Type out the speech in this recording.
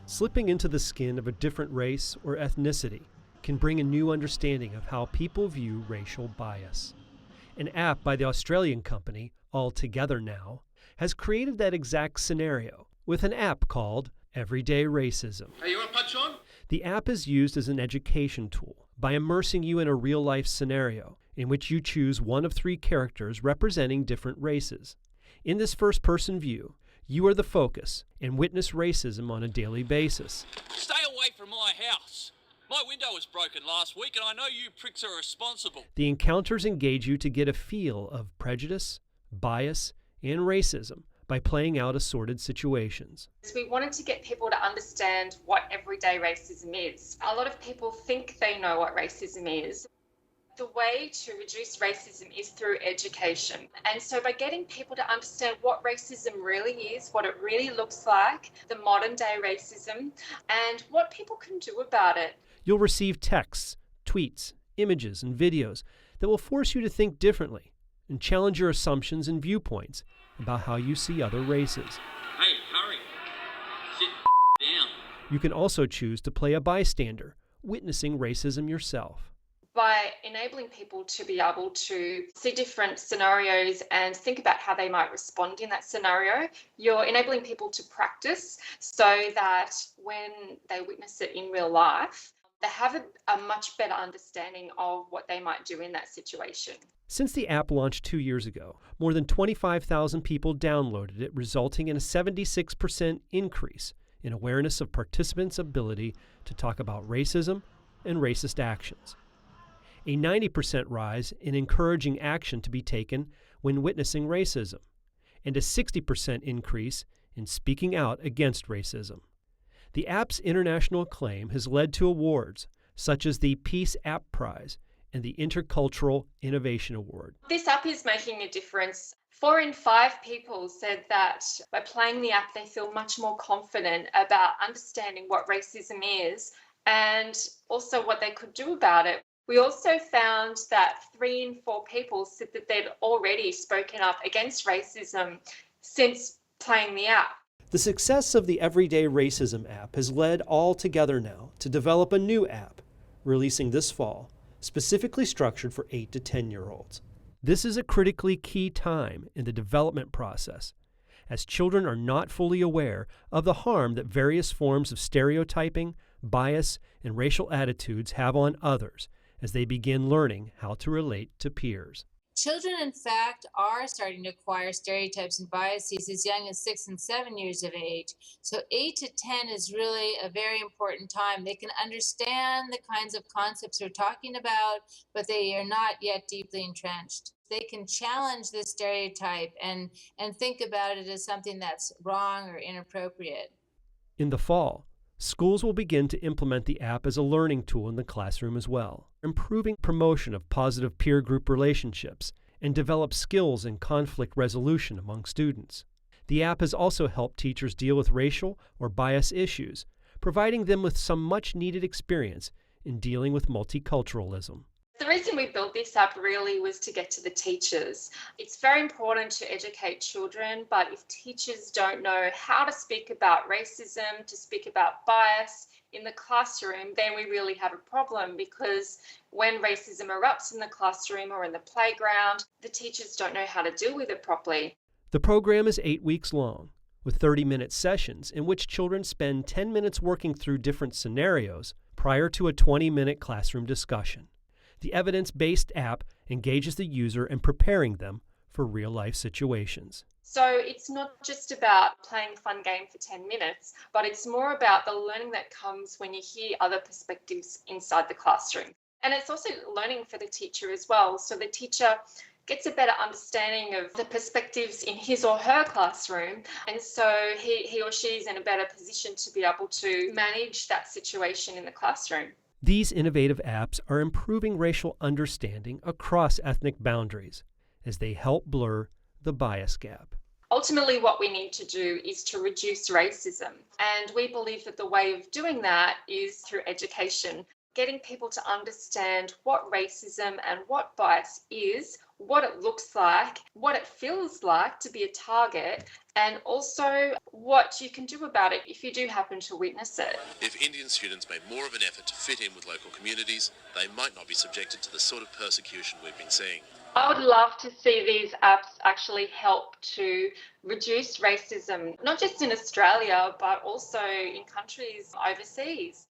Slipping into the skin of a different race or ethnicity can bring a new understanding of how people view racial bias. An app by the Australian company, All Together Now, has created that exact scenario with an app called Everyday Racism. Hey, you want to punch on? The app is used as an education tool by immersing you in a real-life scenario in which you choose one of 3 characters representing different races. In this first-person view, you are the focus and witness racism on a daily basis. Stay away from my house. My window was broken last week and I know you pricks are responsible. The encounters engage you to get a feel of prejudice, bias, and racism by playing out assorted situations. We wanted to get people to understand what everyday racism is. A lot of people think they know what racism is. The way to reduce racism is through education. And so by getting people to understand what racism really is, what it really looks like, the modern day racism, and what people can do about it. You'll receive texts, tweets, images, and videos that will force you to think differently and challenge your assumptions and viewpoints about how you see other races. Hey, hurry. Sit down. You can also choose to play a bystander, witnessing racism yourself. By enabling people to be able to see different scenarios and think about how they might respond in that scenario, you're enabling people to practice so that when they witness it in real life, they have a much better understanding of what they might do in that situation. Since the app launched 2 years ago, more than 25,000 people downloaded it, resulting in a 76% increase in awareness of participants' ability to talk about racism and racist actions. A 90% rise in encouraging action to be taken when witnessing racism, and a 60% increase in speaking out against racism. The app's international acclaim has led to awards such as the Peace App Prize and the Intercultural Innovation Award. This app is making a difference. 4 in 5 people said that by playing the app, they feel much more confident about understanding what racism is and also what they could do about it. We also found that 3 in 4 people said that they'd already spoken up against racism since playing the app. The success of the Everyday Racism app has led All Together Now to develop a new app, releasing this fall, specifically structured for 8 to 10-year-olds. This is a critically key time in the development process, as children are not fully aware of the harm that various forms of stereotyping, bias, and racial attitudes have on others as they begin learning how to relate to peers. Children, in fact, are starting to acquire stereotypes and biases as young as 6 and 7 years of age. So 8 to 10 is really a very important time. They can understand the kinds of concepts we're talking about, but they are not yet deeply entrenched. They can challenge this stereotype and think about it as something that's wrong or inappropriate. In the fall, schools will begin to implement the app as a learning tool in the classroom as well, improving promotion of positive peer group relationships and develop skills in conflict resolution among students. The app has also helped teachers deal with racial or bias issues, providing them with some much-needed experience in dealing with multiculturalism. The reason we built this app really was to get to the teachers. It's very important to educate children, but if teachers don't know how to speak about racism, to speak about bias in the classroom, then we really have a problem, because when racism erupts in the classroom or in the playground, the teachers don't know how to deal with it properly. The program is 8 weeks long, with 30-minute sessions in which children spend 10 minutes working through different scenarios prior to a 20-minute classroom discussion. The evidence-based app engages the user in preparing them for real-life situations. So it's not just about playing a fun game for 10 minutes, but it's more about the learning that comes when you hear other perspectives inside the classroom. And it's also learning for the teacher as well. So the teacher gets a better understanding of the perspectives in his or her classroom. And so he or she is in a better position to be able to manage that situation in the classroom. These innovative apps are improving racial understanding across ethnic boundaries as they help blur the bias gap. Ultimately, what we need to do is to reduce racism. And we believe that the way of doing that is through education, getting people to understand what racism and what bias is, what it looks like, what it feels like to be a target, and also what you can do about it if you do happen to witness it. If Indian students made more of an effort to fit in with local communities, they might not be subjected to the sort of persecution we've been seeing. I would love to see these apps actually help to reduce racism, not just in Australia, but also in countries overseas.